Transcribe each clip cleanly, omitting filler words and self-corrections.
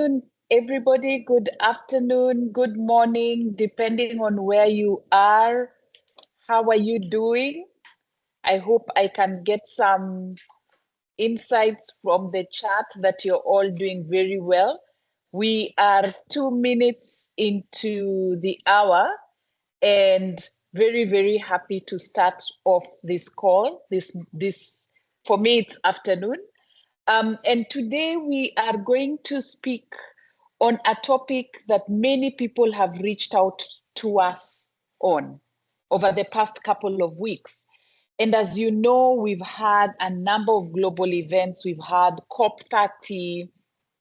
afternoon, everybody. Good afternoon, good morning, depending on where you are. How are you doing? I hope I can get some insights from the chat that you're all doing very well. We are 2 minutes into the hour and very, very happy to start off this call. This for me, it's afternoon. And today we are going to speak on a topic that many people have reached out to us on over the past couple of weeks. And as you know, we've had a number of global events. We've had COP30,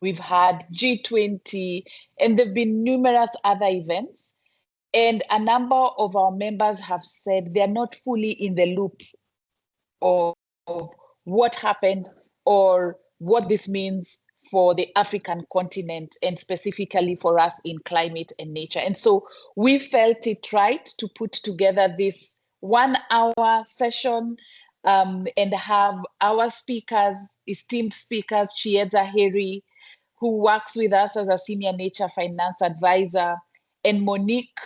we've had G20, and there have been numerous other events. And a number of our members have said they're not fully in the loop of what happened or what this means for the African continent and specifically for us in climate and nature. And so we felt it right to put together this 1 hour session and have our speakers, esteemed speakers, Chieza Heri, who works with us as a senior nature finance advisor, and Monique,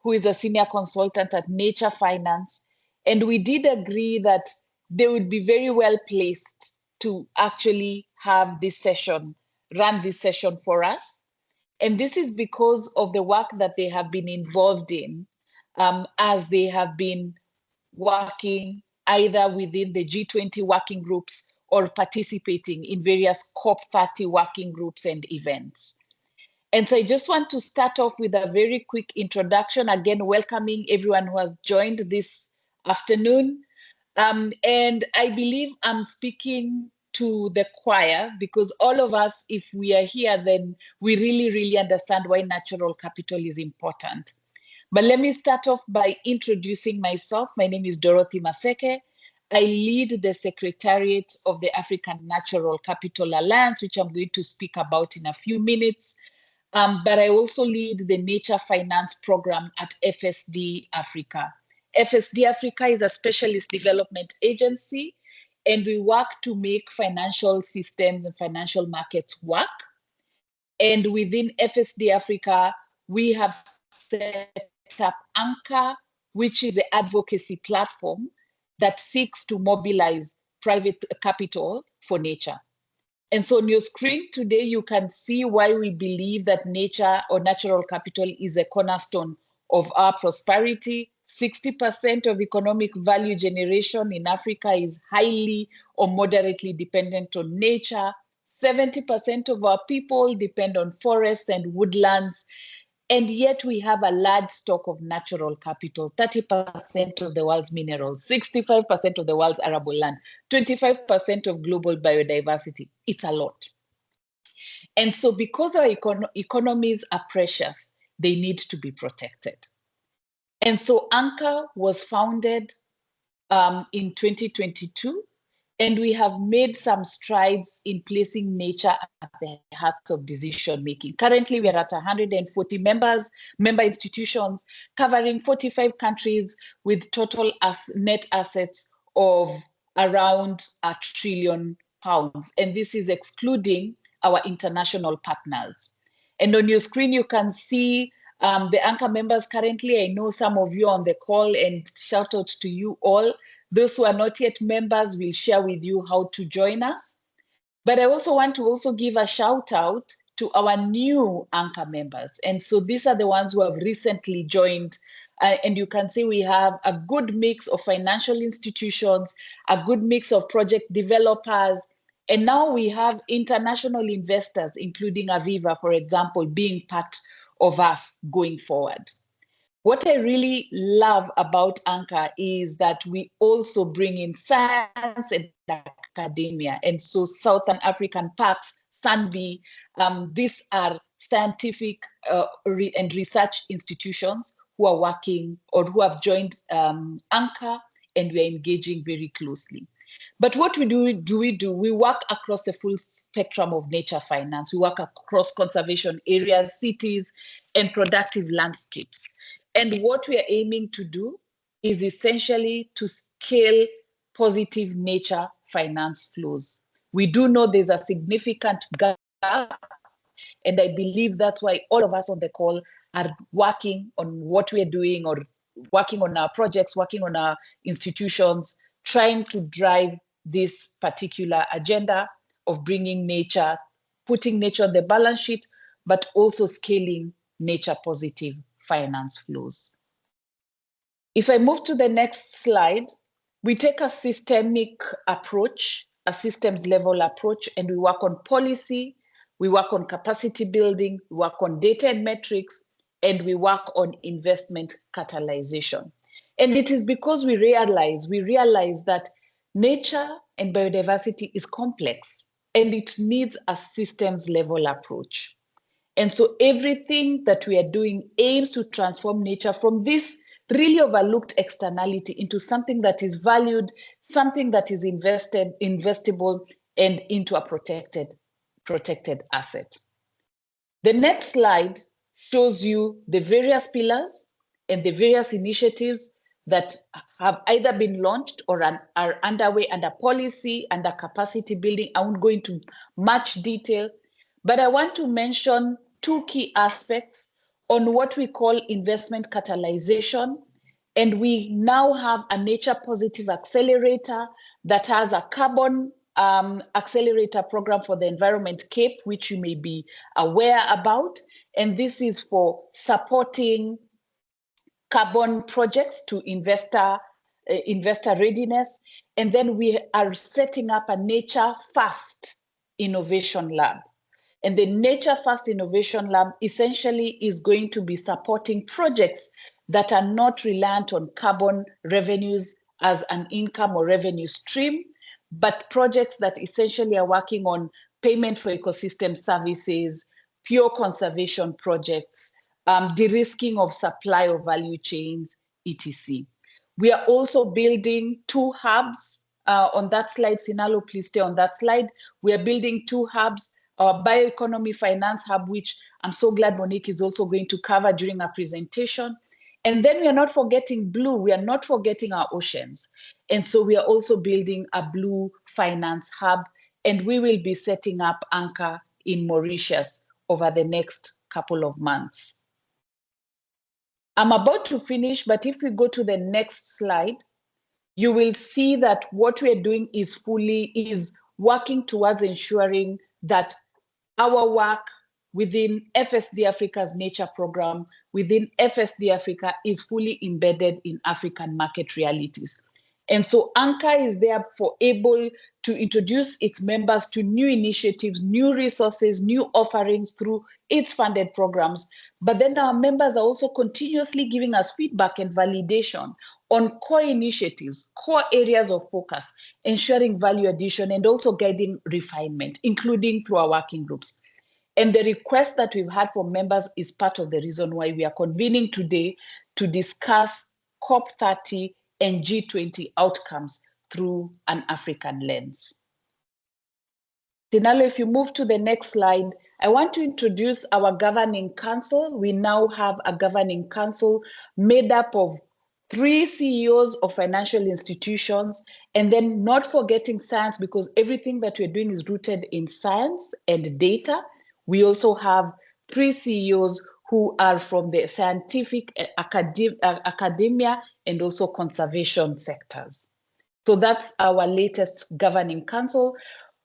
who is a senior consultant at Nature Finance. And we did agree that they would be very well placed to actually have this session, run this session for us. And this is because of the work that they have been involved in as they have been working either within the G20 working groups or participating in various COP30 working groups and events. And so I just want to start off with a very quick introduction, again, welcoming everyone who has joined this afternoon. And I believe I'm speaking to the choir because all of us, if we are here, then we really, really understand why natural capital is important. But let me start off by introducing myself. My name is Dorothy Maseke. I lead the Secretariat of the African Natural Capital Alliance, which I'm going to speak about in a few minutes. But I also lead the Nature Finance Program at FSD Africa. FSD Africa is a specialist development agency, and we work to make financial systems and financial markets work. And within FSD Africa, we have set up ANCA, which is the advocacy platform that seeks to mobilize private capital for nature. And so on your screen today, you can see why we believe that nature or natural capital is a cornerstone of our prosperity. 60% of economic value generation in Africa is highly or moderately dependent on nature. 70% of our people depend on forests and woodlands. And yet we have a large stock of natural capital, 30% of the world's minerals, 65% of the world's arable land, 25% of global biodiversity. It's a lot. And so because our economies are precious, they need to be protected. And so ANCA was founded in 2022, and we have made some strides in placing nature at the heart of decision making. Currently, we are at 140 member institutions covering 45 countries with total net assets of around £1 trillion. And this is excluding our international partners. And on your screen, you can see the ANCA members currently. I know some of you on the call, and shout out to you all. Those who are not yet members, will share with you how to join us. But I also want to give a shout out to our new ANCA members. And so these are the ones who have recently joined. And you can see we have a good mix of financial institutions, a good mix of project developers. And now we have international investors, including Aviva, for example, being part of us going forward. What I really love about ANCA is that we also bring in science and academia. And so Southern African Parks, SANBI, these are scientific and research institutions who are working or who have joined ANCA, and we are engaging very closely. But what we do, we work across the full spectrum of nature finance. We work across conservation areas, cities, and productive landscapes. And what we are aiming to do is essentially to scale positive nature finance flows. We do know there's a significant gap And I believe that's why all of us on the call are working on what we're doing, or working on our projects, working on our institutions, trying to drive this particular agenda of bringing nature, putting nature on the balance sheet, but also scaling nature positive finance flows. If I move to the next slide, we take a systemic approach, a systems level approach, and we work on policy, we work on capacity building, we work on data and metrics, and we work on investment catalyzation. And it is because we realize that nature and biodiversity is complex, and it needs a systems level approach. And so everything that we are doing aims to transform nature from this really overlooked externality into something that is valued, something that is investable, and into a protected asset. The next slide shows you the various pillars and the various initiatives that have either been launched or are underway under policy, under capacity building. I won't go into much detail, but I want to mention two key aspects on what we call investment catalyzation. And we now have a nature positive accelerator that has a carbon accelerator program for the environment, CAPE, which you may be aware about. And this is for supporting carbon projects to investor readiness. And then we are setting up a Nature Fast Innovation Lab. And the Nature Fast Innovation Lab essentially is going to be supporting projects that are not reliant on carbon revenues as an income or revenue stream, but projects that essentially are working on payment for ecosystem services, pure conservation projects, de-risking of supply of value chains, etc. We are also building two hubs on that slide. Sinalo, please stay on that slide. We are building two hubs, our bioeconomy finance hub, which I'm so glad Monique is also going to cover during our presentation. And then we are not forgetting blue, we are not forgetting our oceans. And so we are also building a blue finance hub, and we will be setting up ANCA in Mauritius over the next couple of months. I'm about to finish, but if we go to the next slide, you will see that what we are doing is working towards ensuring that our work within FSD Africa's nature program, within FSD Africa, is fully embedded in African market realities. And so ANCA is therefore able to introduce its members to new initiatives, new resources, new offerings through its funded programs. But then our members are also continuously giving us feedback and validation on core initiatives, core areas of focus, ensuring value addition, and also guiding refinement, including through our working groups. And the request that we've had from members is part of the reason why we are convening today to discuss COP30 and G20 outcomes through an African lens. Sinalo, if you move to the next slide, I want to introduce our governing council. We now have a governing council made up of 3 CEOs of financial institutions, and then not forgetting science, because everything that we're doing is rooted in science and data. We also have 3 CEOs who are from the scientific, academia, and also conservation sectors. So that's our latest governing council.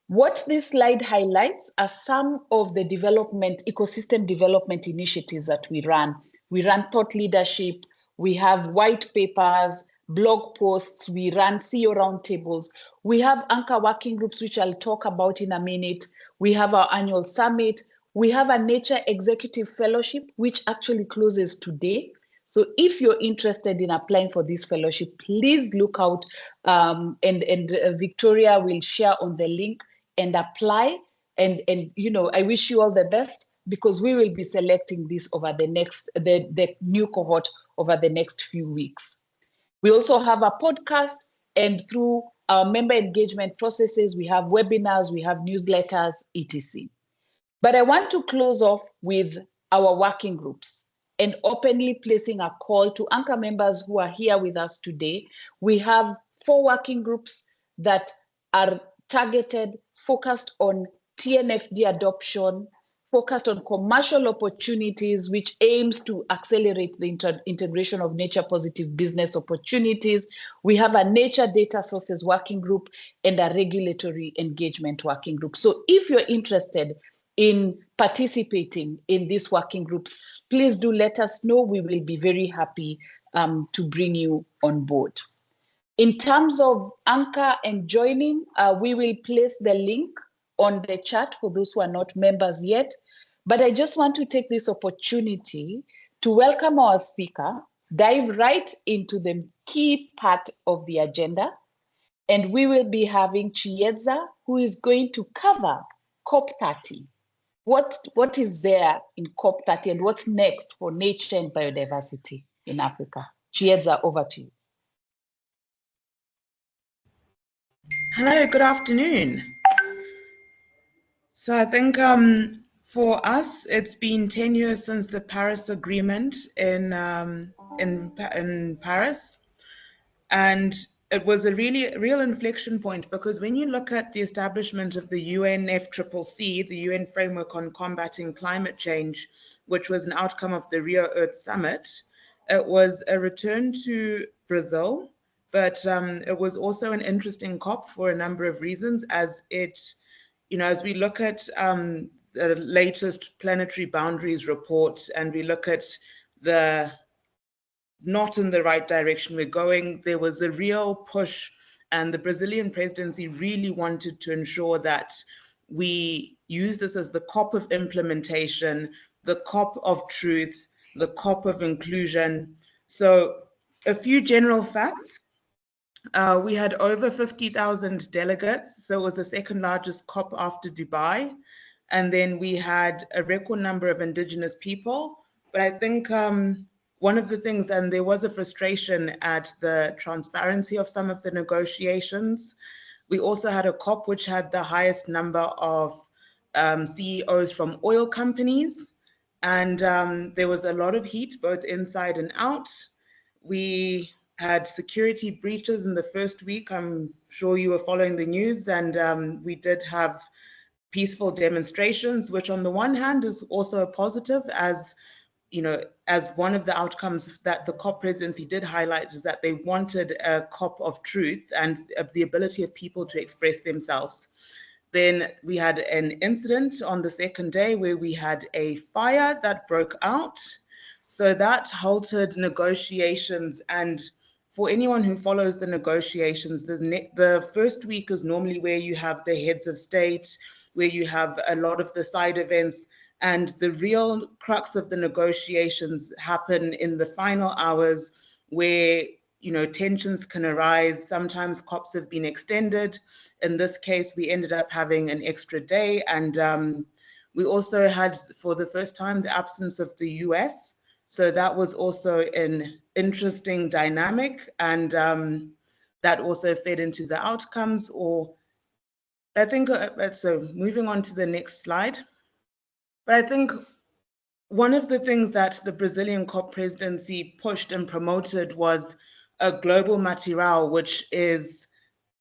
What this slide highlights are some of the ecosystem development initiatives that we run. We run thought leadership, we have white papers, blog posts, we run CEO roundtables. We have ANCA working groups, which I'll talk about in a minute. We have our annual summit. We have a Nature Executive Fellowship, which actually closes today. So if you're interested in applying for this fellowship, please look out, and Victoria will share on the link and apply. And I wish you all the best, because we will be selecting this over the new cohort over the next few weeks. We also have a podcast, and through our member engagement processes, we have webinars, we have newsletters, etc. But I want to close off with our working groups and openly placing a call to ANCA members who are here with us today. We have 4 working groups that are targeted, focused on TNFD adoption, focused on commercial opportunities, which aims to accelerate the integration of nature-positive business opportunities. We have a nature data sources working group and a regulatory engagement working group. So if you're interested in participating in these working groups, please do let us know. We will be very happy to bring you on board. In terms of ANCA and joining, we will place the link on the chat for those who are not members yet. But I just want to take this opportunity to welcome our speaker, dive right into the key part of the agenda. And we will be having Chiedza, who is going to cover COP30. What is there in COP30 and what's next for nature and biodiversity in Africa? Chiedza, over to you. Hello, good afternoon. So I think for us, it's been 10 years since the Paris Agreement in Paris. And it was a real inflection point, because when you look at the establishment of the UNFCCC, the UN Framework on Combating Climate Change, which was an outcome of the Rio Earth Summit, it was a return to Brazil, but it was also an interesting COP for a number of reasons, as it, as we look at the latest planetary boundaries report and we look at the not in the right direction we're going, there was a real push, and the Brazilian presidency really wanted to ensure that we use this as the COP of implementation, the COP of truth, the COP of inclusion. So a few general facts. We had over 50,000 delegates, so it was the second largest COP after Dubai. And then we had a record number of indigenous people. But I think one of the things, and there was a frustration at the transparency of some of the negotiations. We also had a COP which had the highest number of CEOs from oil companies. And there was a lot of heat, both inside and out. We had security breaches in the first week. I'm sure you were following the news, and we did have peaceful demonstrations, which on the one hand is also a positive, as as one of the outcomes that the COP presidency did highlight is that they wanted a COP of truth and the ability of people to express themselves. Then we had an incident on the second day where we had a fire that broke out. So that halted negotiations. And for anyone who follows the negotiations, the first week is normally where you have the heads of state, where you have a lot of the side events, and the real crux of the negotiations happen in the final hours, where tensions can arise. Sometimes COPs have been extended. In this case, we ended up having an extra day, and we also had, for the first time, the absence of the US. So that was also an interesting dynamic, and that also fed into the outcomes. Or I think, so moving on to the next slide. But I think one of the things that the Brazilian COP presidency pushed and promoted was a global material, which is,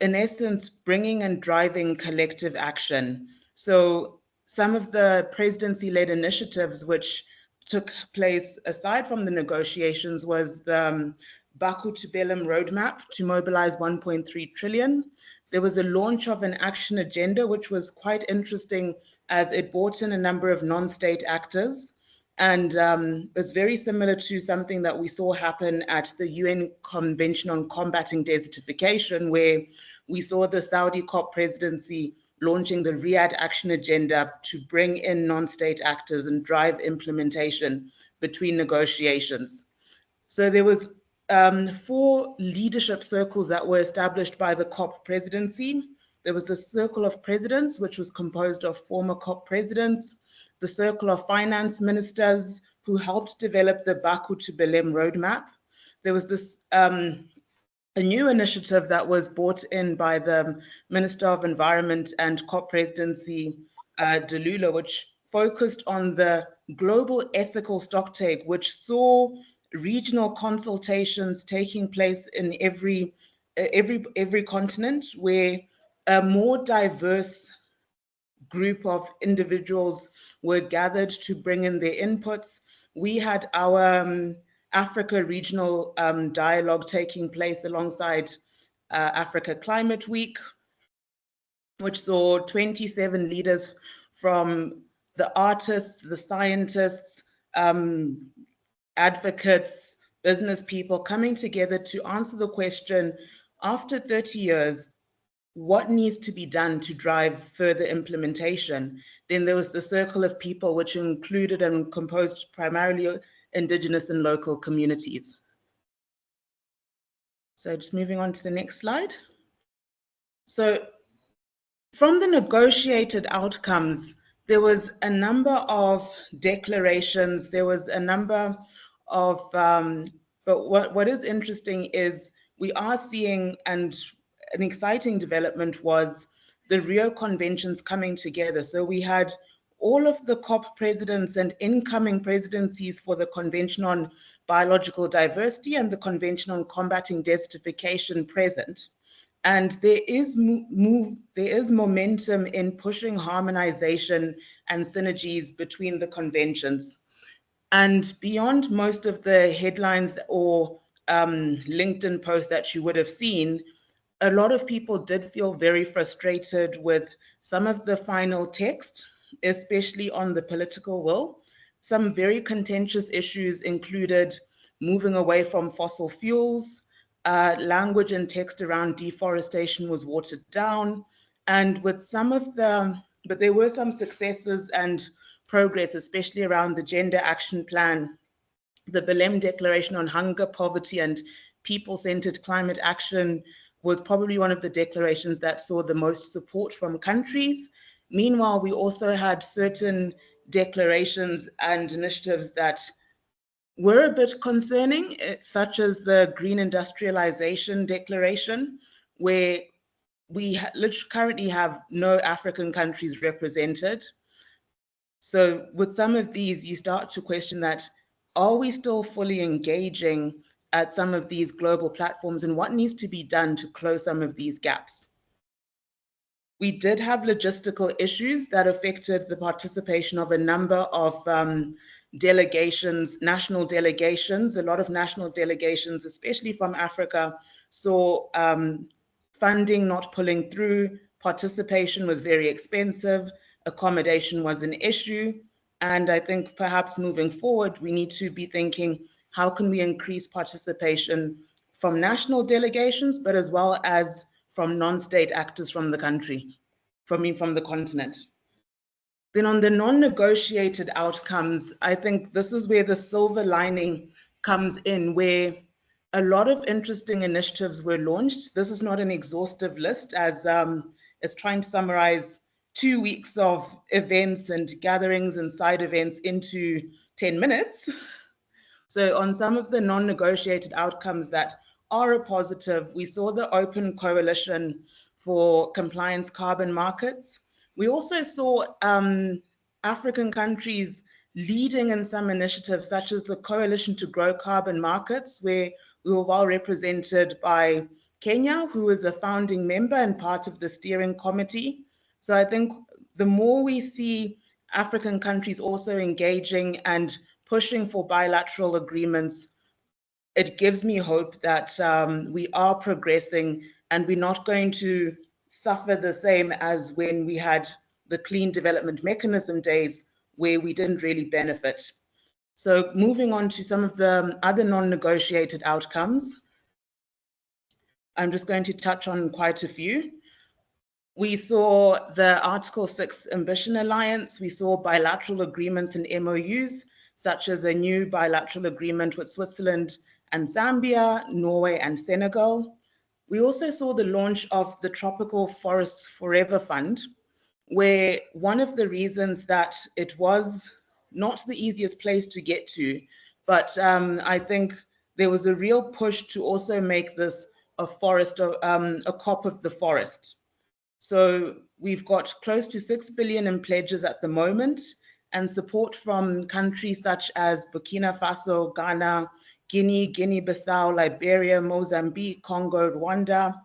in essence, bringing and driving collective action. So some of the presidency-led initiatives which took place aside from the negotiations was the Baku to Belém roadmap to mobilize 1.3 trillion. There was a launch of an action agenda, which was quite interesting, as it brought in a number of non-state actors. And it's very similar to something that we saw happen at the UN Convention on Combating Desertification, where we saw the Saudi COP presidency launching the Riyadh Action Agenda to bring in non-state actors and drive implementation between negotiations. So there was 4 leadership circles that were established by the COP presidency. There was the Circle of Presidents, which was composed of former COP presidents, the Circle of Finance Ministers, who helped develop the Baku to Belém roadmap. There was this a new initiative that was brought in by the Minister of Environment and COP presidency, Delula, which focused on the global ethical stocktake, which saw regional consultations taking place in every continent, where a more diverse group of individuals were gathered to bring in their inputs. We had our Africa Regional Dialogue taking place alongside Africa Climate Week, which saw 27 leaders from the artists, the scientists, advocates, business people coming together to answer the question, after 30 years, what needs to be done to drive further implementation? Then there was the circle of people, which included and composed primarily indigenous and local communities. So just moving on to the next slide. So from the negotiated outcomes, there was a number of declarations, there was a number of, but what is interesting is we are seeing, and an exciting development was the Rio Conventions coming together. So we had all of the COP presidents and incoming presidencies for the Convention on Biological Diversity and the Convention on Combating Desertification present. And there is momentum in pushing harmonization and synergies between the conventions. And beyond most of the headlines or LinkedIn posts that you would have seen, a lot of people did feel very frustrated with some of the final text, especially on the political will. Some very contentious issues included moving away from fossil fuels, language and text around deforestation was watered down, and with some of the, but there were some successes and progress, especially around the Gender Action Plan, the Belém Declaration on Hunger, Poverty, and People-Centered Climate Action was probably one of the declarations that saw the most support from countries. Meanwhile, we also had certain declarations and initiatives that were a bit concerning, such as the Green Industrialization Declaration, where we literally currently have no African countries represented. So with some of these, you start to question that, are we still fully engaging at some of these global platforms, and what needs to be done to close some of these gaps? We did have logistical issues that affected the participation of a number of delegations, national delegations. A lot of national delegations, especially from Africa, saw funding not pulling through, participation was very expensive, accommodation was an issue. And I think perhaps moving forward, we need to be thinking, how can we increase participation from national delegations, but as well as from non-state actors from the country, from the continent. Then on the non-negotiated outcomes, I think this is where the silver lining comes in, where a lot of interesting initiatives were launched. This is not an exhaustive list, as it's trying to summarize 2 weeks of events and gatherings and side events into 10 minutes. So on some of the non-negotiated outcomes that are a positive, we saw the Open Coalition for Compliance Carbon Markets. We also saw African countries leading in some initiatives, such as the Coalition to Grow Carbon Markets, where we were well represented by Kenya, who is a founding member and part of the steering committee. So I think the more we see African countries also engaging and pushing for bilateral agreements, it gives me hope that we are progressing and we're not going to suffer the same as when we had the Clean Development Mechanism days, where we didn't really benefit. So moving on to some of the other non-negotiated outcomes, I'm just going to touch on quite a few. We saw the Article 6 Ambition Alliance. We saw bilateral agreements and MOUs, such as a new bilateral agreement with Switzerland and Zambia, Norway and Senegal. We also saw the launch of the Tropical Forests Forever Fund, where one of the reasons that it was not the easiest place to get to, but I think there was a real push to also make this a forest, a COP of the forest. So we've got close to 6 billion in pledges at the moment, and support from countries such as Burkina Faso, Ghana, Guinea-Bissau, Liberia, Mozambique, Congo, Rwanda.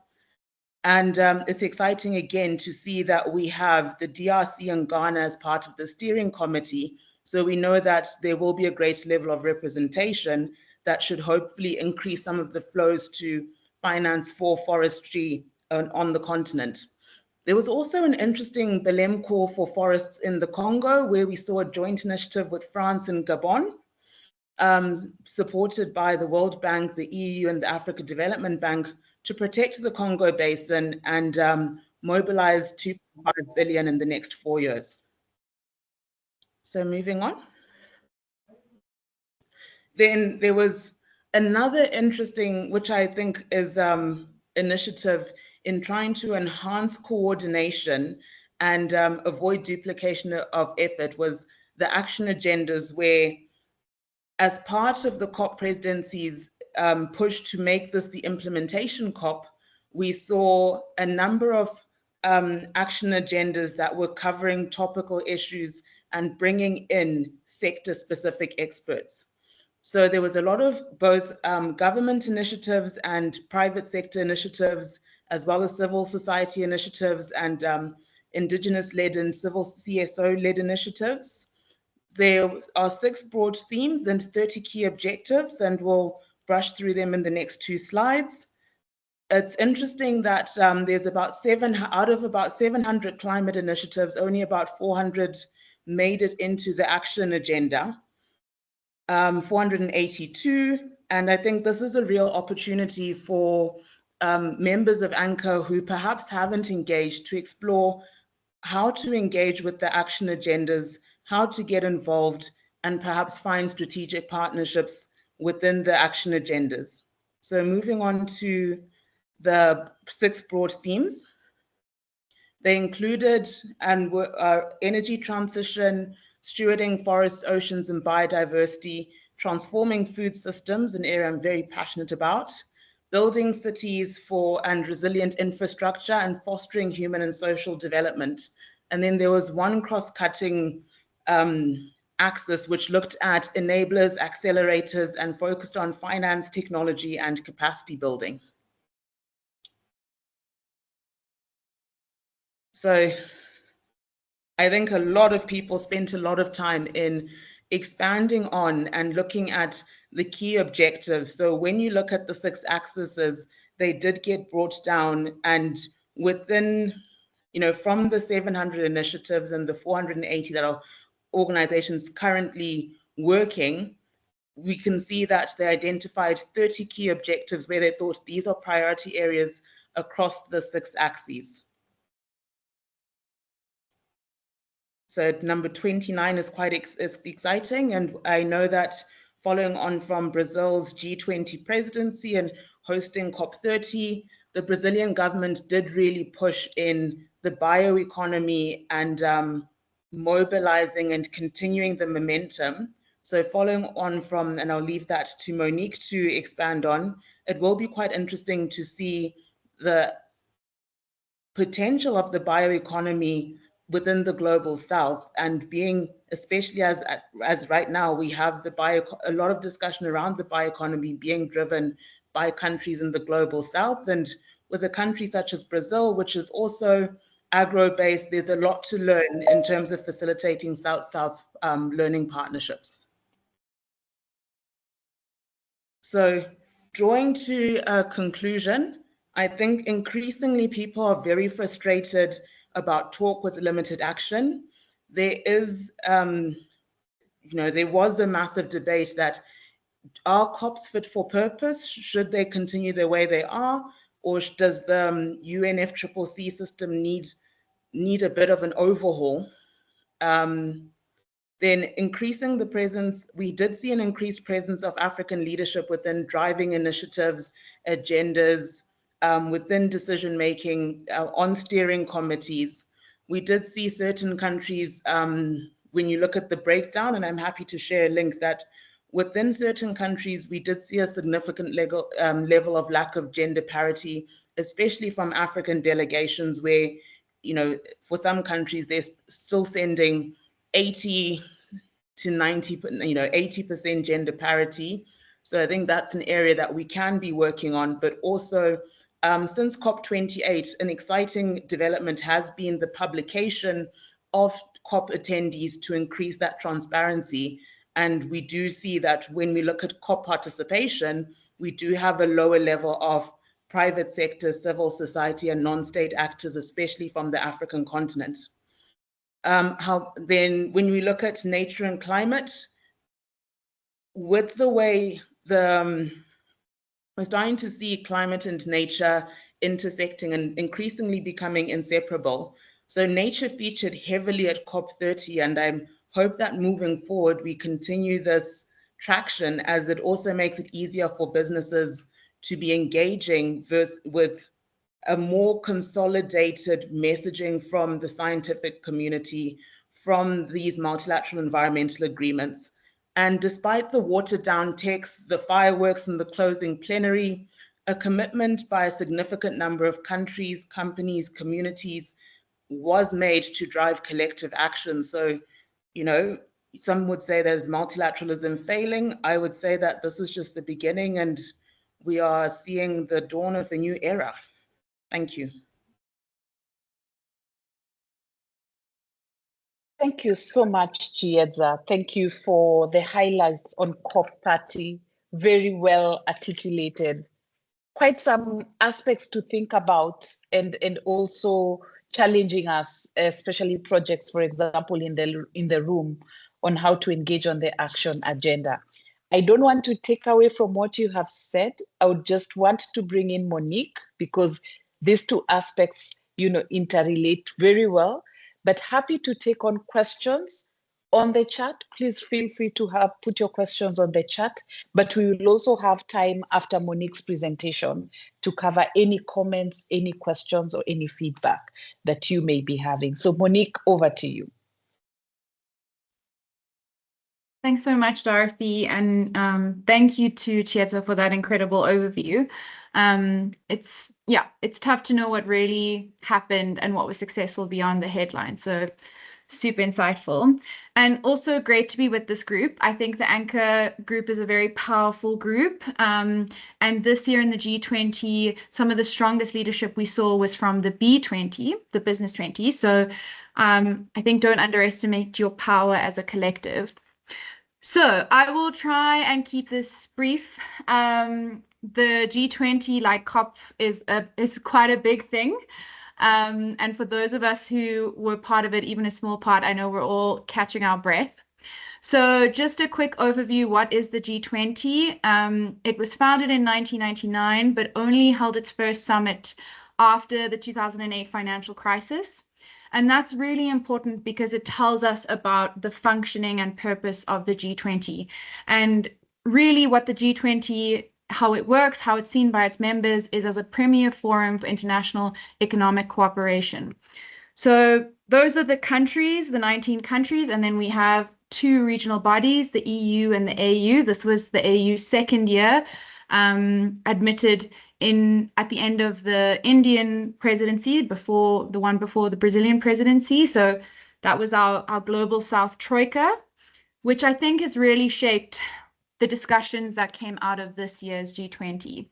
And it's exciting again to see that we have the DRC and Ghana as part of the steering committee. So we know that there will be a great level of representation that should hopefully increase some of the flows to finance for forestry on the continent. There was also an interesting Belém call for forests in the Congo, where we saw a joint initiative with France and Gabon, supported by the World Bank, the EU, and the Africa Development Bank to protect the Congo Basin and mobilize 2.5 billion in the next 4 years. So moving on. Then there was another interesting, which I think is initiative in trying to enhance coordination and avoid duplication of effort, was the action agendas, where as part of the COP presidency's push to make this the implementation COP, we saw a number of action agendas that were covering topical issues and bringing in sector-specific experts. So there was a lot of both government initiatives and private sector initiatives, as well as civil society initiatives and indigenous-led and civil CSO-led initiatives. There are 6 broad themes and 30 key objectives, and we'll brush through them in the next 2 slides. It's interesting that there's about out of about 700 climate initiatives, only about 400 made it into the action agenda, 482. And I think this is a real opportunity for members of ANCA who perhaps haven't engaged to explore how to engage with the action agendas, how to get involved, and perhaps find strategic partnerships within the action agendas. So moving on to the 6 broad themes. They included energy transition, stewarding forests, oceans, and biodiversity, transforming food systems, an area I'm very passionate about, building cities and resilient infrastructure, and fostering human and social development. And then there was one cross-cutting axis which looked at enablers, accelerators, and focused on finance, technology, and capacity building. So I think a lot of people spent a lot of time in expanding on and looking at the key objectives. So when you look at the 6 axes, they did get brought down, and within, from the 700 initiatives and the 480 that are organizations currently working, we can see that they identified 30 key objectives where they thought these are priority areas across the 6 axes. So number 29 is quite exciting, and I know that following on from Brazil's G20 presidency and hosting COP30, the Brazilian government did really push in the bioeconomy and mobilizing and continuing the momentum. So following on from, and I'll leave that to Monique to expand on, it will be quite interesting to see the potential of the bioeconomy within the global south, and being, especially as right now we have a lot of discussion around the bioeconomy being driven by countries in the global south, and with a country such as Brazil, which is also agro-based, there's a lot to learn in terms of facilitating south-south learning partnerships. So drawing to a conclusion, I think increasingly people are very frustrated about talk with limited action. There is, there was a massive debate that are COPs fit for purpose? Should they continue the way they are? Or does the UNFCCC system need a bit of an overhaul? Then increasing the presence, we did see an increased presence of African leadership within driving initiatives, agendas, within decision-making, on steering committees. We did see certain countries, when you look at the breakdown, and I'm happy to share a link, that within certain countries, we did see a significant level of lack of gender parity, especially from African delegations where, for some countries, they're still sending 80 to 90, 80% gender parity. So I think that's an area that we can be working on, but also Since COP28, an exciting development has been the publication of COP attendees to increase that transparency. And we do see that when we look at COP participation, we do have a lower level of private sector, civil society, and non-state actors, especially from the African continent. Then when we look at nature and climate, with the way we're starting to see climate and nature intersecting and increasingly becoming inseparable. So nature featured heavily at COP30, and I hope that moving forward, we continue this traction, as it also makes it easier for businesses to be engaging with a more consolidated messaging from the scientific community, from these multilateral environmental agreements. And despite the watered down text, the fireworks and the closing plenary, a commitment by a significant number of countries, companies, communities was made to drive collective action. So, you know, some would say there's multilateralism failing. I would say that this is just the beginning, and we are seeing the dawn of a new era. Thank you. Thank you so much, Chiedza. Thank you for the highlights on COP30. Very well articulated. Quite some aspects to think about, and also challenging us, especially projects, for example, in the room, on how to engage on the action agenda. I don't want to take away from what you have said. I would just want to bring in Monique, because these two aspects, interrelate very well. But happy to take on questions on the chat. Please feel free to put your questions on the chat, but we will also have time after Monique's presentation to cover any comments, any questions, or any feedback that you may be having. So Monique, over to you. Thanks so much, Dorothy, and thank you to Chiedza for that incredible overview. It's tough to know what really happened and what was successful beyond the headline. So super insightful, and also great to be with this group. I think the ANCA group is a very powerful group. And this year in the G20, some of the strongest leadership we saw was from the B20, the Business 20. So I think don't underestimate your power as a collective. So I will try and keep this brief. The G20, like COP, is quite a big thing. And for those of us who were part of it, even a small part, I know we're all catching our breath. So just a quick overview, what is the G20? It was founded in 1999, but only held its first summit after the 2008 financial crisis. And that's really important because it tells us about the functioning and purpose of the G20. And really what the G20, how it works, how it's seen by its members, is as a premier forum for international economic cooperation. So those are the countries, the 19 countries, and then we have two regional bodies, the EU and the AU. This was the AU's second year, admitted at the end of the Indian presidency, before the Brazilian presidency. So that was our Global South Troika, which I think has really shaped the discussions that came out of this year's G20.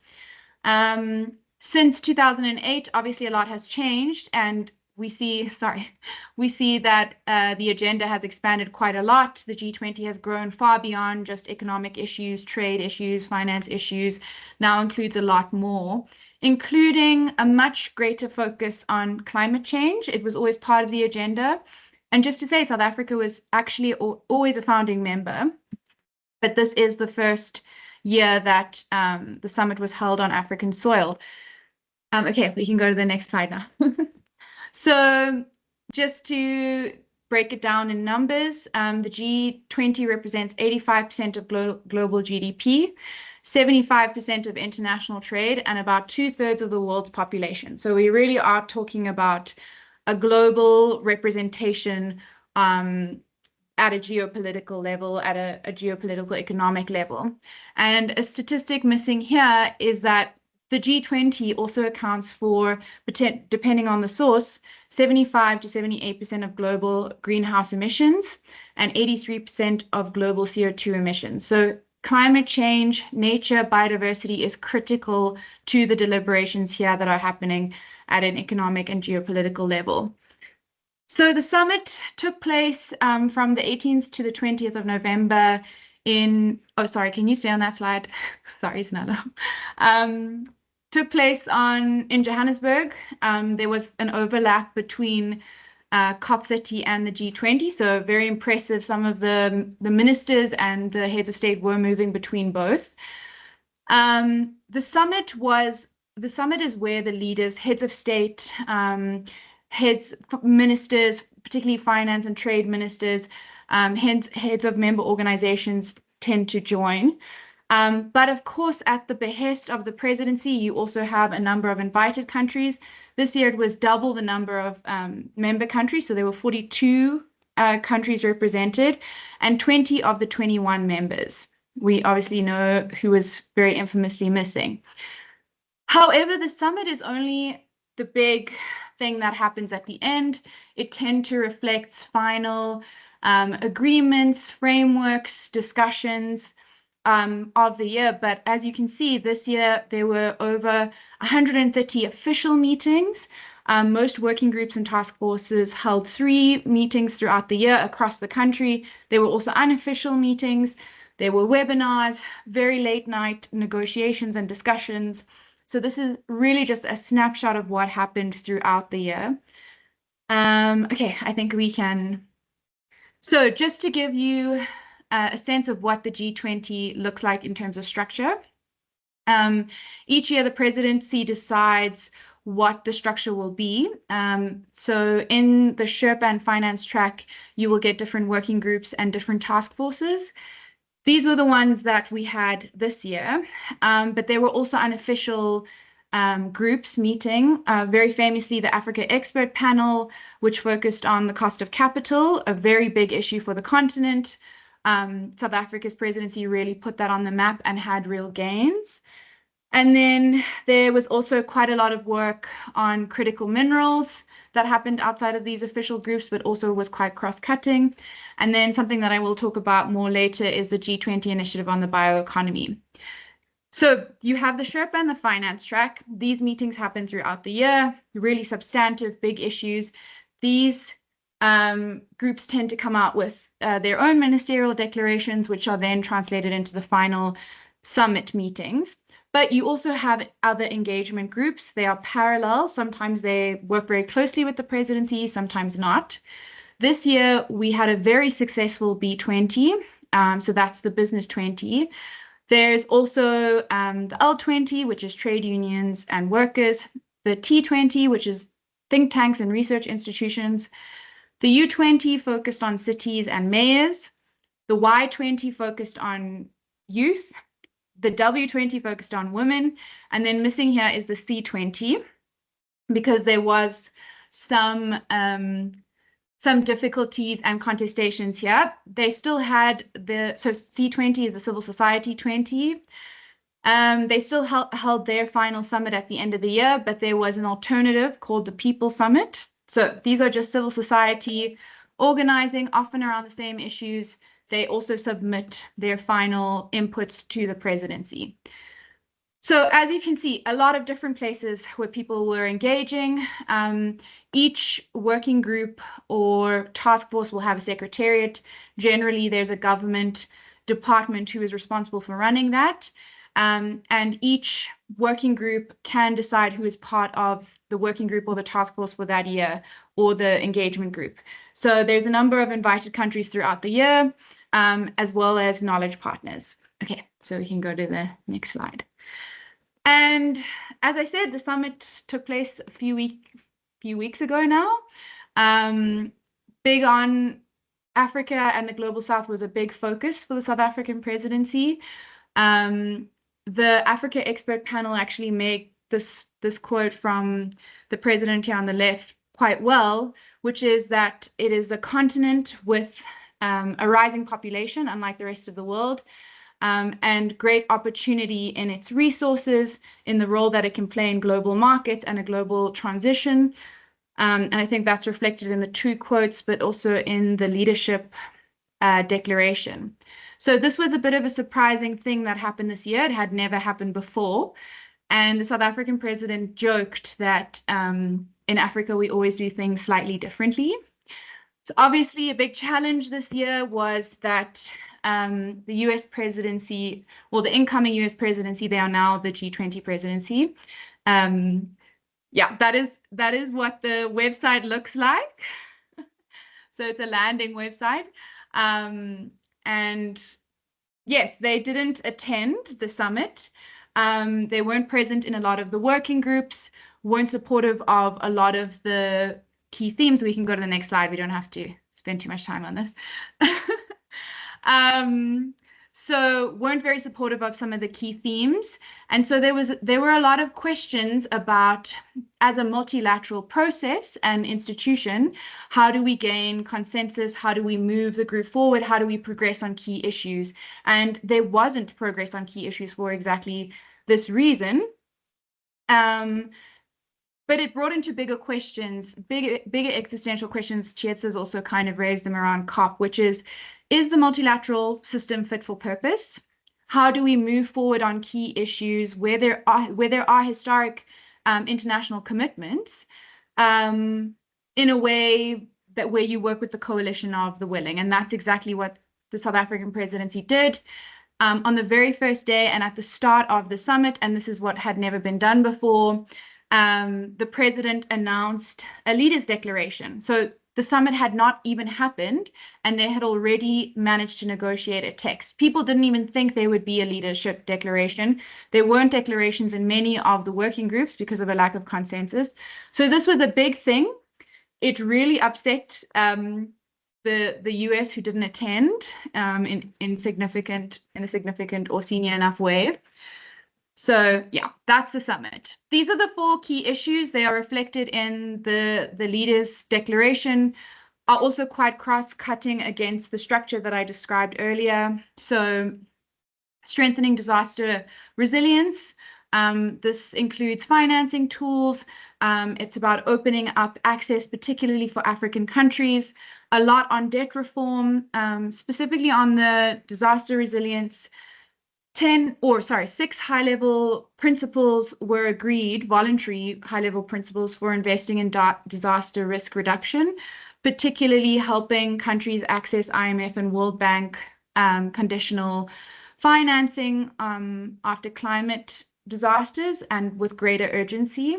Since 2008, obviously a lot has changed, and we see that the agenda has expanded quite a lot. The G20 has grown far beyond just economic issues, trade issues, finance issues, now includes a lot more, including a much greater focus on climate change. It was always part of the agenda. And just to say, South Africa was actually always a founding member, but this is the first year that the summit was held on African soil. Okay, we can go to the next slide now. So just to break it down in numbers, the G20 represents 85% of global GDP, 75% of international trade, and about 2/3 of the world's population. So we really are talking about a global representation at a geopolitical level, at a geopolitical economic level. And a statistic missing here is that the G20 also accounts for, depending on the source, 75 to 78% of global greenhouse emissions and 83% of global CO2 emissions. So climate change, nature, biodiversity is critical to the deliberations here that are happening at an economic and geopolitical level. So the summit took place from the 18th to the 20th of November in, oh, sorry, can you stay on that slide? Sorry, Snella. Took place in Johannesburg. There was an overlap between COP30 and the G20, so very impressive. Some of the ministers and the heads of state were moving between both. The summit is where the leaders, heads of state, ministers, particularly finance and trade ministers, heads of member organizations tend to join. But of course, at the behest of the presidency, you also have a number of invited countries. This year, it was double the number of member countries. So there were 42 countries represented and 20 of the 21 members. We obviously know who was very infamously missing. However, the summit is only the big thing that happens at the end. It tends to reflect final agreements, frameworks, discussions of the year. But as you can see, this year there were over 130 official meetings. Most working groups and task forces held 3 meetings throughout the year across the country. There were also unofficial meetings. There were webinars, very late night negotiations and discussions. So this is really just a snapshot of what happened throughout the year. Okay, I think we can. So just to give you a sense of what the G20 looks like in terms of structure. Each year, the presidency decides what the structure will be. So in the Sherpa and finance track, you will get different working groups and different task forces. These were the ones that we had this year, but there were also unofficial groups meeting, very famously the Africa Expert Panel, which focused on the cost of capital, a very big issue for the continent. South Africa's presidency really put that on the map and had real gains. And then there was also quite a lot of work on critical minerals that happened outside of these official groups, but also was quite cross-cutting. And then something that I will talk about more later is the G20 initiative on the bioeconomy. So you have the Sherpa and the finance track. These meetings happen throughout the year, really substantive, big issues. These groups tend to come out with their own ministerial declarations, which are then translated into the final summit meetings. But you also have other engagement groups. They are parallel. Sometimes they work very closely with the presidency, sometimes not. This year, we had a very successful B20. So that's the Business 20. There's also the L20, which is trade unions and workers. The T20, which is think tanks and research institutions. The U20 focused on cities and mayors. The Y20 focused on youth. The W20 focused on women, and then missing here is the C20 because there was some difficulties and contestations here. They still had so C20 is the civil society 20. They still held their final summit at the end of the year, but there was an alternative called the People Summit. So these are just civil society organizing, often around the same issues. They also submit their final inputs to the presidency. So as you can see, a lot of different places where people were engaging. Each working group or task force will have a secretariat. Generally, there's a government department who is responsible for running that. And each working group can decide who is part of the working group or the task force for that year or the engagement group. So there's a number of invited countries throughout the year, as well as knowledge partners. Okay, so we can go to the next slide. And as I said, the summit took place a few weeks ago now. Big on Africa and the Global South was a big focus for the South African presidency. The Africa Expert Panel actually made this quote from the president here on the left quite well, which is that it is a continent with a rising population, unlike the rest of the world, and great opportunity in its resources, in the role that it can play in global markets and a global transition. And I think that's reflected in the 2 quotes, but also in the leadership declaration. So this was a bit of a surprising thing that happened this year. It had never happened before. And the South African president joked that in Africa, we always do things slightly differently. So obviously a big challenge this year was that the US presidency, well, the incoming US presidency, they are now the G20 presidency. Yeah, that is what the website looks like. So it's a landing website. And yes, they didn't attend the summit. They weren't present in a lot of the working groups, weren't supportive of a lot of the key themes. We can go to the next slide. We don't have to spend too much time on this. So weren't very supportive of some of the key themes. And so there were a lot of questions about, as a multilateral process and institution, how do we gain consensus? How do we move the group forward? How do we progress on key issues? And there wasn't progress on key issues for exactly this reason. But it brought into bigger questions, bigger existential questions. Tjeerd has also kind of raised them around COP, which is the multilateral system fit for purpose? How do we move forward on key issues where there are historic international commitments in a way that where you work with the coalition of the willing? And that's exactly what the South African presidency did. On the very first day and at the start of the summit, and this is what had never been done before, the president announced a leaders' declaration. So the summit had not even happened, and they had already managed to negotiate a text. People didn't even think there would be a leadership declaration. There weren't declarations in many of the working groups because of a lack of consensus. So this was a big thing. It really upset the US, who didn't attend in a significant or senior enough way. So yeah, that's the summit. These are the 4 key issues. They are reflected in the leaders' declaration, are also quite cross-cutting against the structure that I described earlier. So strengthening disaster resilience. This includes financing tools. It's about opening up access, particularly for African countries. A lot on debt reform, specifically on the disaster resilience. 6 high-level principles were agreed, voluntary high-level principles for investing in disaster risk reduction, particularly helping countries access IMF and World Bank conditional financing after climate disasters and with greater urgency.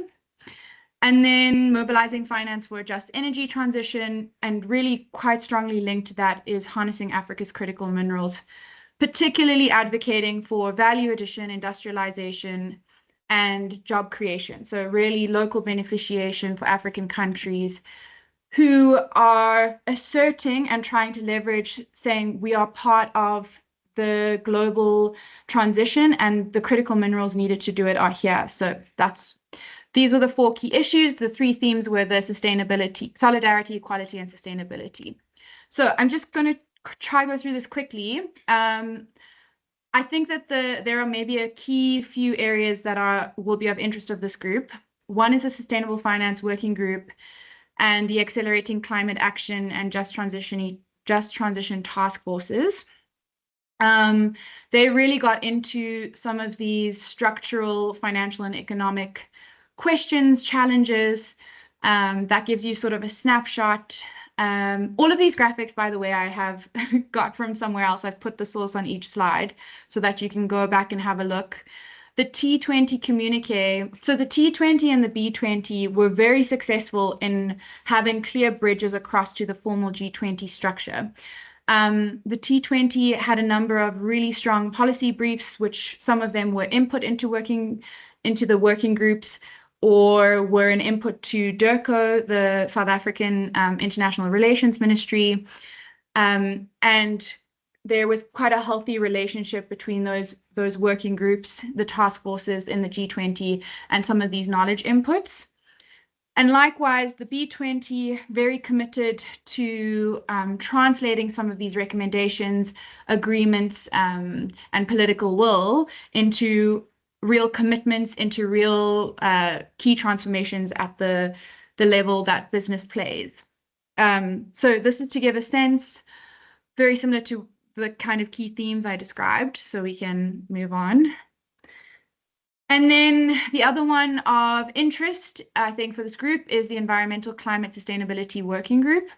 And then mobilizing finance for a just energy transition, and really quite strongly linked to that is harnessing Africa's critical minerals, particularly advocating for value addition, industrialization, and job creation. So really local beneficiation for African countries who are asserting and trying to leverage, saying we are part of the global transition and the critical minerals needed to do it are here. So these were the 4 key issues. The 3 themes were the sustainability, solidarity, equality, and sustainability. So I'm just going to try go through this quickly. I think that there are maybe a key few areas that will be of interest of this group. One is a sustainable finance working group and the accelerating climate action and just transition task forces. They really got into some of these structural, financial, and economic questions, challenges. That gives you sort of a snapshot. All of these graphics, by the way, I have got from somewhere else. I've put the source on each slide so that you can go back and have a look. The T20 communique, so the T20 and the B20 were very successful in having clear bridges across to the formal G20 structure. The T20 had a number of really strong policy briefs, which some of them were input into the working groups, or were an input to DIRCO, the South African International Relations Ministry. And there was quite a healthy relationship between those working groups, the task forces in the G20, and some of these knowledge inputs. And likewise, the B20 very committed to translating some of these recommendations, agreements, and political will into real commitments, into real key transformations at the level that business plays. So this is to give a sense, very similar to the kind of key themes I described, so we can move on. And then the other one of interest, I think, for this group is the Environmental Climate Sustainability Working Group.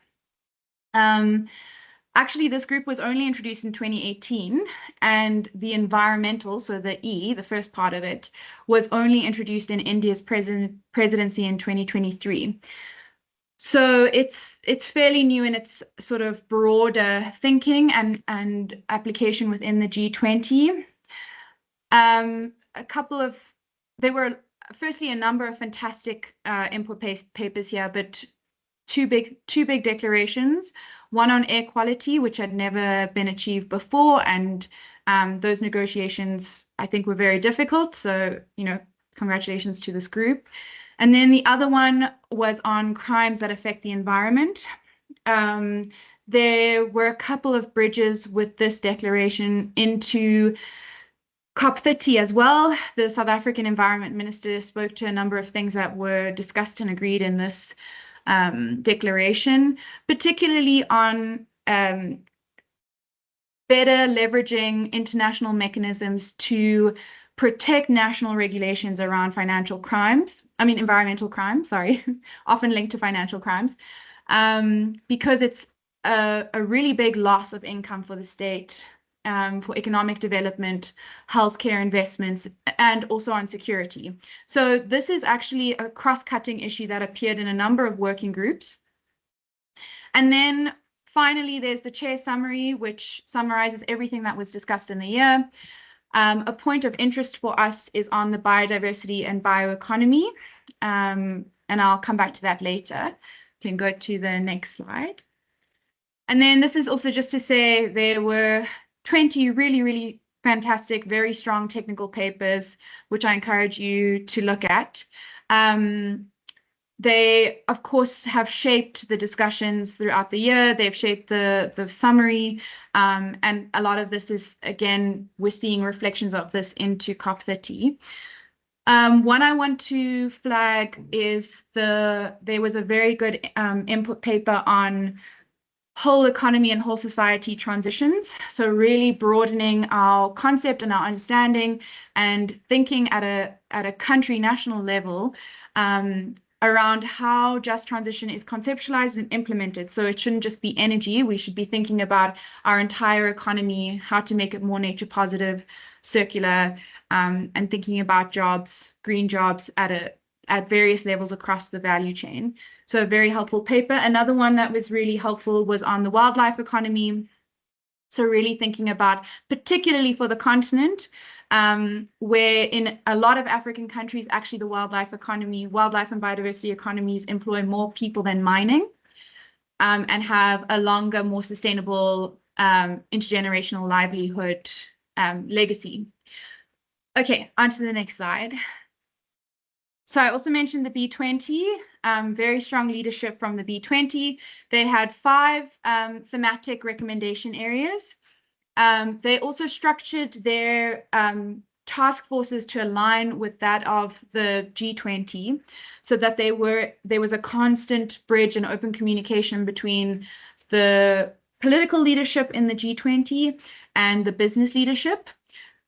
Actually, this group was only introduced in 2018, and the environmental, so the E, the first part of it, was only introduced in India's presidency in 2023. So it's fairly new in its sort of broader thinking and application within the G20. There were firstly a number of fantastic input papers here, but two big declarations. One on air quality, which had never been achieved before, and those negotiations I think were very difficult. So, you know, congratulations to this group. And then the other one was on crimes that affect the environment. There were a couple of bridges with this declaration into COP30 as well. The South African Environment Minister spoke to a number of things that were discussed and agreed in this declaration, particularly on better leveraging international mechanisms to protect national regulations around environmental crimes, sorry, often linked to financial crimes, because it's a really big loss of income for the state, for economic development, healthcare investments, and also on security. So this is actually a cross-cutting issue that appeared in a number of working groups. And then finally, there's the chair summary, which summarizes everything that was discussed in the year. A point of interest for us is on the biodiversity and bioeconomy, and I'll come back to that later. You can go to the next slide. And then this is also just to say there were 20 really, really fantastic, very strong technical papers, which I encourage you to look at. They, of course, have shaped the discussions throughout the year. They've shaped the summary. And a lot of this is, again, we're seeing reflections of this into COP30. One I want to flag is there was a very good input paper on whole economy and whole society transitions. So really broadening our concept and our understanding and thinking at a country national level around how just transition is conceptualized and implemented. So it shouldn't just be energy. We should be thinking about our entire economy, how to make it more nature positive, circular, and thinking about jobs, green jobs at various levels across the value chain. So a very helpful paper. Another one that was really helpful was on the wildlife economy. So really thinking about, particularly for the continent, where in a lot of African countries, actually the wildlife and biodiversity economies employ more people than mining, and have a longer, more sustainable intergenerational livelihood legacy. Okay, on to the next slide. So I also mentioned the B20, very strong leadership from the B20. They had 5 thematic recommendation areas. They also structured their task forces to align with that of the G20, so that there was a constant bridge and open communication between the political leadership in the G20 and the business leadership.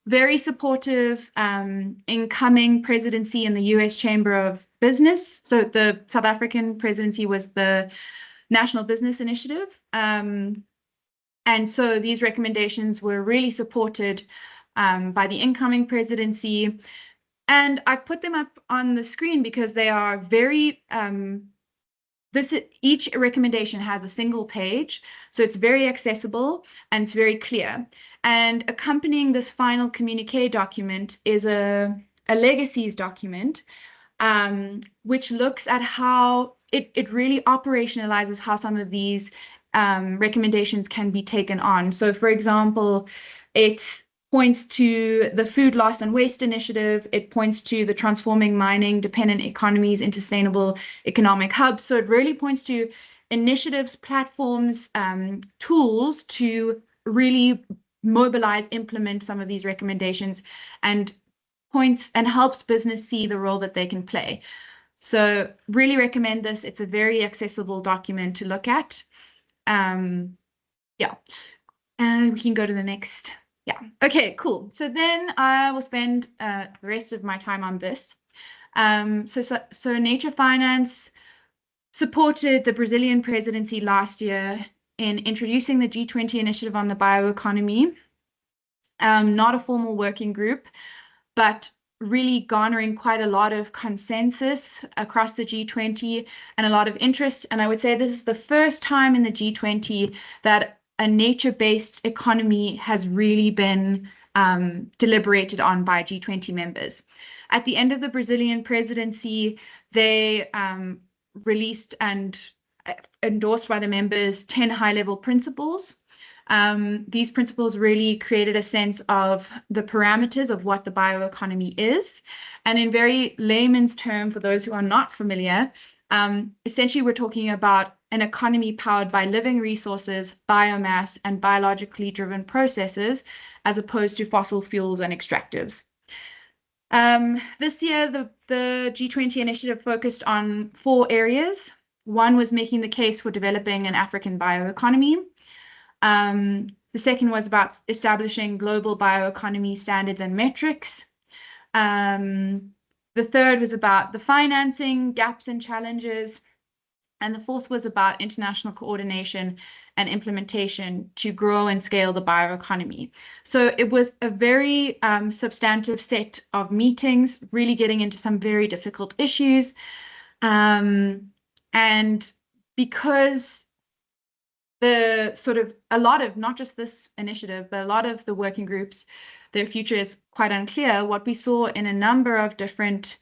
Very supportive incoming presidency in the US Chamber of Business. So the South African presidency was the National Business Initiative. And so these recommendations were really supported by the incoming presidency. And I put them up on the screen because they are very, each recommendation has a single page, so it's very accessible and it's very clear. And accompanying this final communique document is a legacies document, which looks at how it really operationalizes how some of these recommendations can be taken on. So, for example, it points to the Food Loss and Waste Initiative. It points to the Transforming Mining Dependent Economies into Sustainable Economic Hubs. So it really points to initiatives, platforms, tools to really mobilize, implement some of these recommendations, and points and helps business see the role that they can play. So really recommend this. It's a very accessible document to look at. Yeah. And we can go to the next. Yeah. Okay, cool. So then I will spend the rest of my time on this. So Nature Finance supported the Brazilian presidency last year in introducing the G20 initiative on the bioeconomy. Not a formal working group, but really garnering quite a lot of consensus across the G20 and a lot of interest. And I would say this is the first time in the G20 that a nature-based economy has really been deliberated on by G20 members. At the end of the Brazilian presidency, they released and endorsed by the members 10 high-level principles. These principles really created a sense of the parameters of what the bioeconomy is. And in very layman's term, for those who are not familiar, essentially we're talking about an economy powered by living resources, biomass, and biologically driven processes, as opposed to fossil fuels and extractives. This year, the G20 initiative focused on 4 areas. One was making the case for developing an African bioeconomy. The second was about establishing global bioeconomy standards and metrics. The third was about the financing gaps and challenges. And the fourth was about international coordination and implementation to grow and scale the bioeconomy. So it was a very substantive set of meetings, really getting into some very difficult issues. And because the sort of a lot of, not just this initiative, but a lot of the working groups, their future is quite unclear. What we saw in a number of different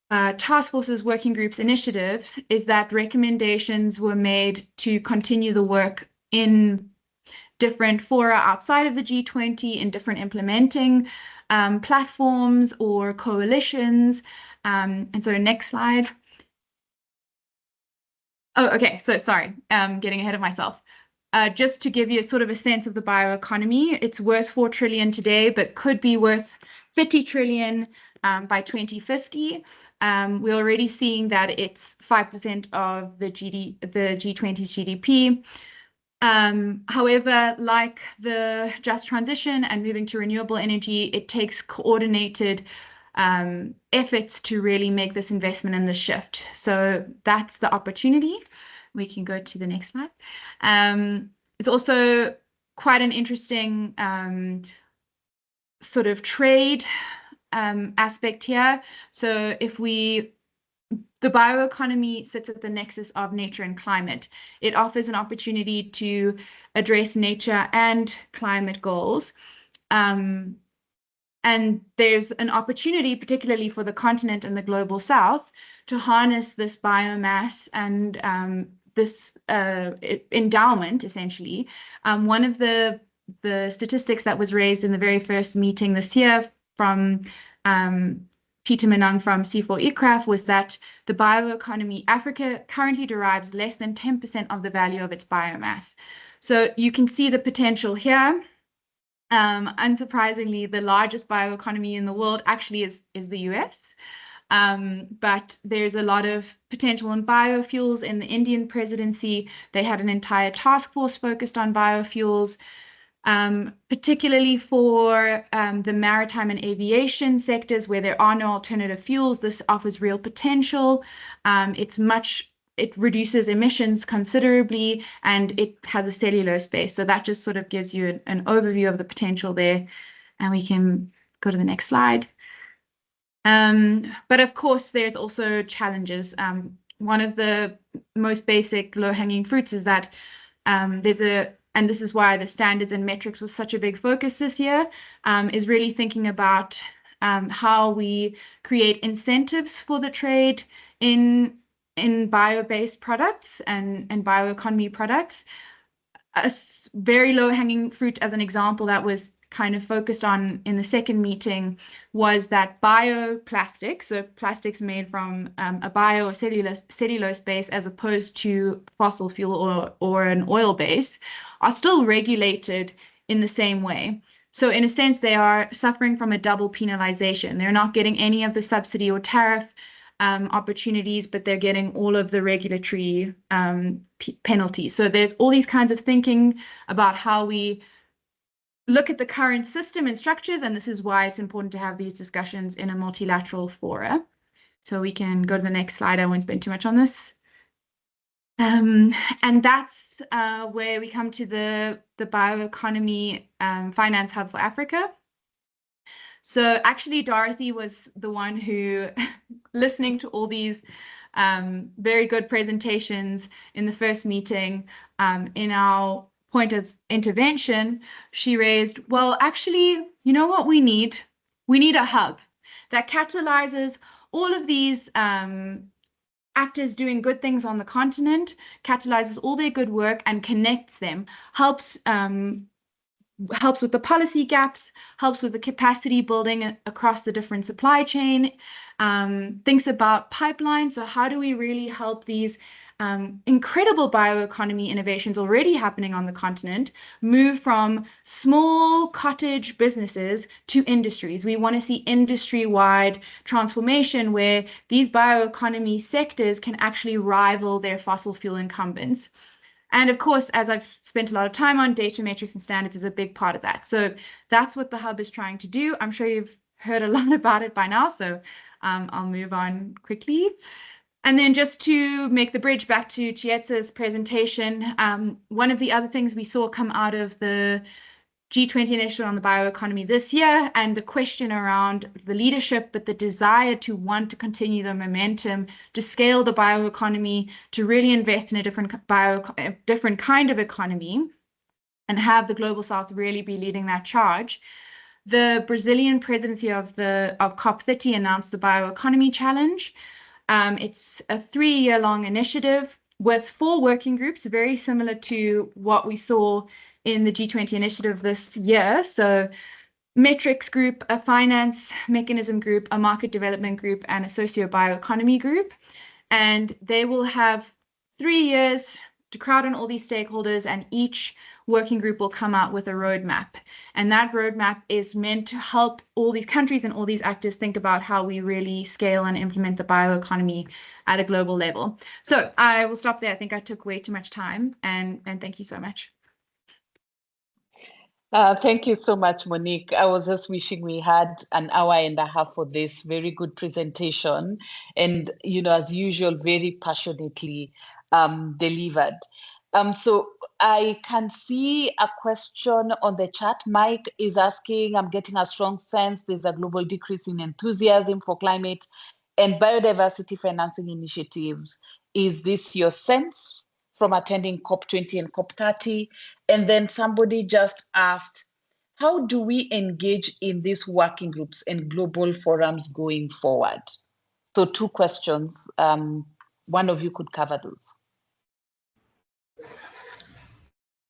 task forces, working groups, initiatives is that recommendations were made to continue the work in different fora outside of the G20, in different implementing platforms or coalitions. And so next slide. Oh, okay. So sorry, getting ahead of myself. Just to give you sort of a sense of the bioeconomy, it's worth 4 trillion today, but could be worth 50 trillion by 2050. We're already seeing that it's 5% of the G20's GDP. However, like the just transition and moving to renewable energy, it takes coordinated efforts to really make this investment and this shift. So that's the opportunity. We can go to the next slide. It's also quite an interesting sort of trade aspect here. So the bioeconomy sits at the nexus of nature and climate. It offers an opportunity to address nature and climate goals. And there's an opportunity, particularly for the continent and the global south, to harness this biomass and this endowment, essentially. One of the statistics that was raised in the very first meeting this year from Peter Menang from C4ICRAF was that the bioeconomy, Africa currently derives less than 10% of the value of its biomass. So you can see the potential here. Unsurprisingly, the largest bioeconomy in the world actually is the US. But there's a lot of potential in biofuels. In the Indian presidency, they had an entire task force focused on biofuels, particularly for the maritime and aviation sectors where there are no alternative fuels. This offers real potential. It reduces emissions considerably, and it has a cellulose base. So that just sort of gives you an overview of the potential there. And we can go to the next slide. But of course, there's also challenges. One of the most basic low-hanging fruits is that and this is why the standards and metrics was such a big focus this year, is really thinking about how we create incentives for the trade in bio-based products and bioeconomy products. A very low-hanging fruit, as an example, that was kind of focused on in the second meeting was that bioplastics, so plastics made from a bio or cellulose base as opposed to fossil fuel or an oil base, are still regulated in the same way. So in a sense, they are suffering from a double penalization. They're not getting any of the subsidy or tariff opportunities, but they're getting all of the regulatory penalties. So there's all these kinds of thinking about how we look at the current system and structures, and this is why it's important to have these discussions in a multilateral fora. So we can go to the next slide. I won't spend too much on this. And that's where we come to the bioeconomy finance hub for Africa. So actually, Dorothy was the one who, listening to all these very good presentations in the first meeting, in our point of intervention, she raised, well, actually, you know what we need? We need a hub that catalyzes all of these actors doing good things on the continent, catalyzes all their good work and connects them, helps with the policy gaps, helps with the capacity building across the different supply chain, thinks about pipelines. So how do we really help these incredible bioeconomy innovations already happening on the continent move from small cottage businesses to industries? We want to see industry-wide transformation where these bioeconomy sectors can actually rival their fossil fuel incumbents. And of course, as I've spent a lot of time on, data metrics and standards is a big part of that. So that's what the hub is trying to do. I'm sure you've heard a lot about it by now, so I'll move on quickly. And then just to make the bridge back to Chietza's presentation, one of the other things we saw come out of the G20 initiative on the bioeconomy this year, and the question around the leadership, but the desire to want to continue the momentum, to scale the bioeconomy, to really invest in a different kind of economy, and have the Global South really be leading that charge. The Brazilian presidency of COP30 announced the Bioeconomy Challenge. It's a 3-year-long initiative with 4 working groups, very similar to what we saw in the G20 initiative this year. So metrics group, a finance mechanism group, a market development group, and a socio-bioeconomy group. And they will have 3 years to crowd in all these stakeholders, and each working group will come out with a roadmap. And that roadmap is meant to help all these countries and all these actors think about how we really scale and implement the bioeconomy at a global level. So I will stop there. I think I took way too much time, and thank you so much. Thank you so much, Monique. I was just wishing we had an hour and a half for this very good presentation. And, you know, as usual, very passionately delivered. So I can see a question on the chat. Mike is asking, I'm getting a strong sense there's a global decrease in enthusiasm for climate and biodiversity financing initiatives. Is this your sense from attending COP20 and COP30? And then somebody just asked, how do we engage in these working groups and global forums going forward? So 2 questions. One of you could cover those.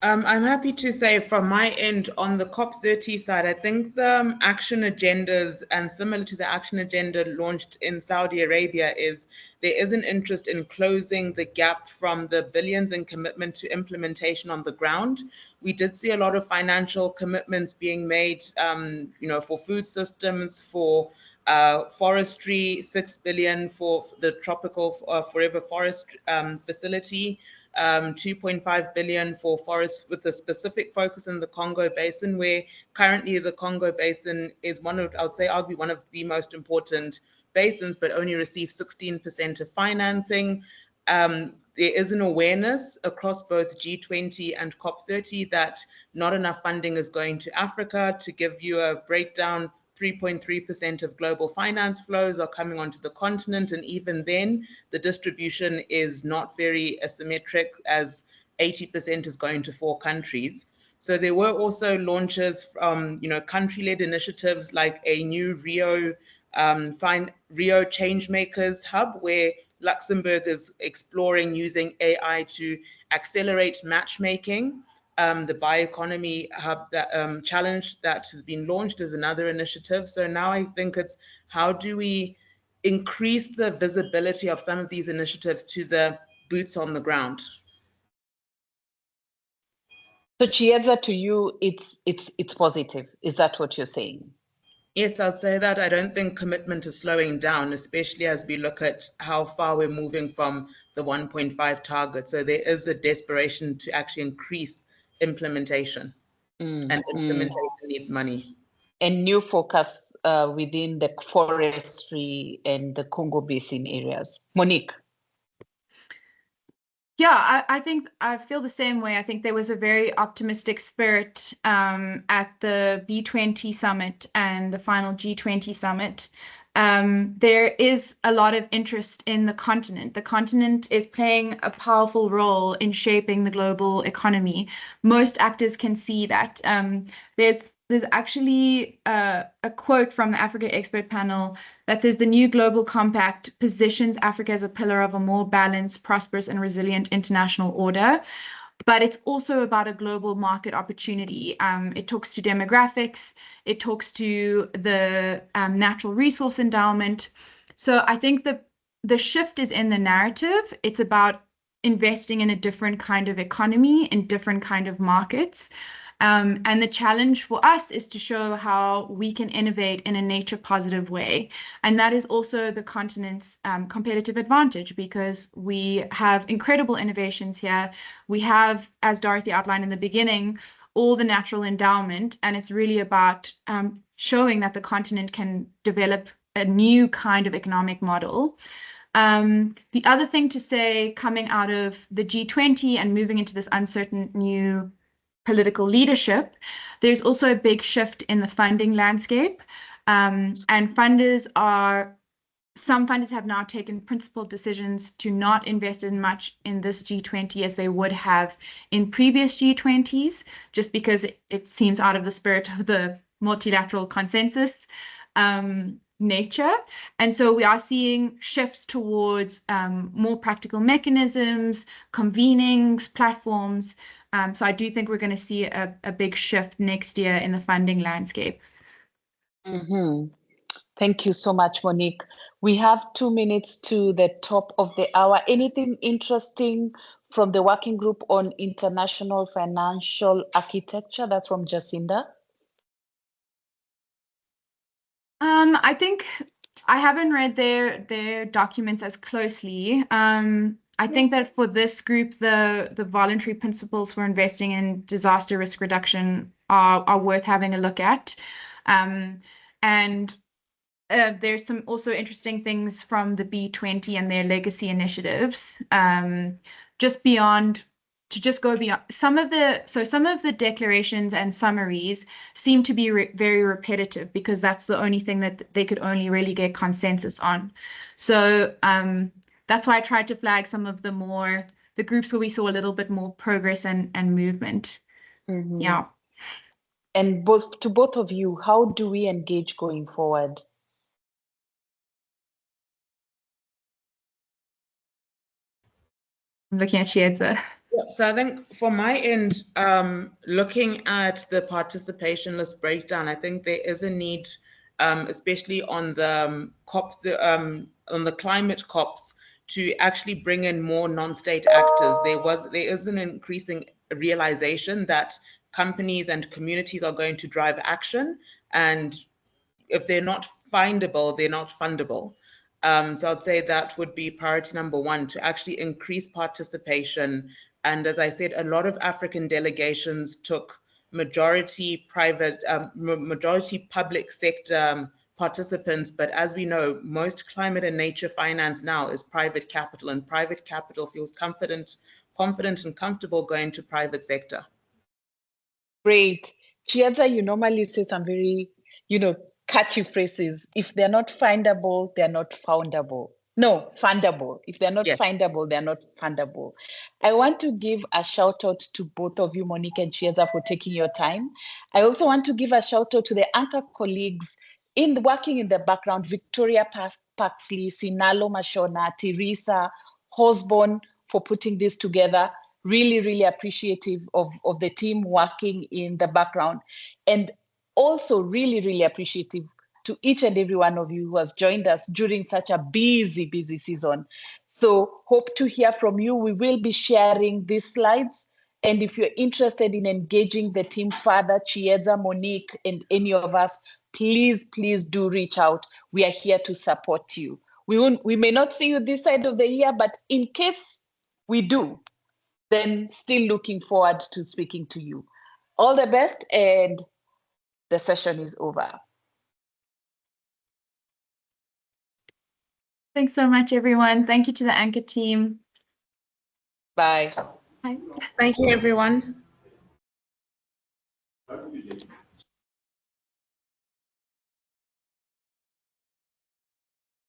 I'm happy to say from my end on the COP30 side, I think the action agendas, and similar to the action agenda launched in Saudi Arabia, is there is an interest in closing the gap from the billions in commitment to implementation on the ground. We did see a lot of financial commitments being made, you know, for food systems, for forestry, 6 billion for the tropical forever forest facility. 2.5 billion for forests with a specific focus in the Congo Basin, where currently the Congo Basin is one of, I would say, arguably one of the most important basins, but only receives 16% of financing. There is an awareness across both G20 and COP30 that not enough funding is going to Africa. To give you a breakdown, 3.3% of global finance flows are coming onto the continent, and even then, the distribution is not very asymmetric, as 80% is going to 4 countries. So there were also launches from, you know, country-led initiatives like a new Rio Changemakers Hub, where Luxembourg is exploring using AI to accelerate matchmaking. The Bioeconomy Hub challenge that has been launched is another initiative. So now I think it's how do we increase the visibility of some of these initiatives to the boots on the ground? So Chietza, to you, it's positive. Is that what you're saying? Yes, I'd say that I don't think commitment is slowing down, especially as we look at how far we're moving from the 1.5 target. So there is a desperation to actually increase implementation, and implementation needs money. And new focus within the forestry and the Congo Basin areas. Monique. Yeah, I think I feel the same way. I think there was a very optimistic spirit at the B20 summit and the final G20 summit. There is a lot of interest in the continent. The continent is playing a powerful role in shaping the global economy. Most actors can see that. There's actually a quote from the Africa expert panel that says the new global compact positions Africa as a pillar of a more balanced, prosperous, and resilient international order. But it's also about a global market opportunity. It talks to demographics, it talks to the natural resource endowment. So I think the shift is in the narrative. It's about investing in a different kind of economy, in different kind of markets. And the challenge for us is to show how we can innovate in a nature positive way. And that is also the continent's competitive advantage, because we have incredible innovations here. We have, as Dorothy outlined in the beginning, all the natural endowment, and it's really about showing that the continent can develop a new kind of economic model. The other thing to say, coming out of the G20 and moving into this uncertain new political leadership, there's also a big shift in the funding landscape. And some funders have now taken principled decisions to not invest as much in this G20 as they would have in previous G20s, just because it seems out of the spirit of the multilateral consensus nature. And so we are seeing shifts towards more practical mechanisms, convenings, platforms. So I do think we're going to see a big shift next year in the funding landscape. Thank you so much, Monique. We have 2 minutes to the top of the hour. Anything interesting from the working group on international financial architecture? That's from Jacinda. I think I haven't read their documents as closely. I think that for this group, the voluntary principles for investing in disaster risk reduction are worth having a look at. And there's some also interesting things from the B20 and their legacy initiatives. Just beyond to just go beyond some of the declarations and summaries seem to be very repetitive, because that's the only thing that they could only really get consensus on. So that's why I tried to flag some of the groups where we saw a little bit more progress and movement. Yeah. And both of you, how do we engage going forward? I'm looking at Chiedza. So I think for my end, looking at the participation list breakdown, I think there is a need, especially on the COP, on the climate COPs, to actually bring in more non-state actors. There is an increasing realization that companies and communities are going to drive action, and if they're not findable, they're not fundable. So I'd say that would be priority number one, to actually increase participation. And as I said, a lot of African delegations took majority public sector participants. But as we know, most climate and nature finance now is private capital, and private capital feels confident and comfortable going to private sector. Great. Chiedza, you normally say some very, catchy phrases. If they're not findable, they're not foundable. No, fundable. If they're not findable, they're not fundable. I want to give a shout out to both of you, Monique and Chiedza, for taking your time. I also want to give a shout out to the ANCA colleagues working in the background, Victoria Paxley, Sinalo Mashona, Teresa, Hosborn, for putting this together. Really, really appreciative of the team working in the background. And also really, really appreciative to each and every one of you who has joined us during such a busy, busy season. So hope to hear from you. We will be sharing these slides And if you're interested in engaging the team further, Chieza, Monique, and any of us, please, please do reach out. We are here to support you. We may not see you this side of the year, but in case we do, then still looking forward to speaking to you. All the best, and the session is over. Thanks so much, everyone. Thank you to the ANCA team. Bye. Bye. Thank you, everyone.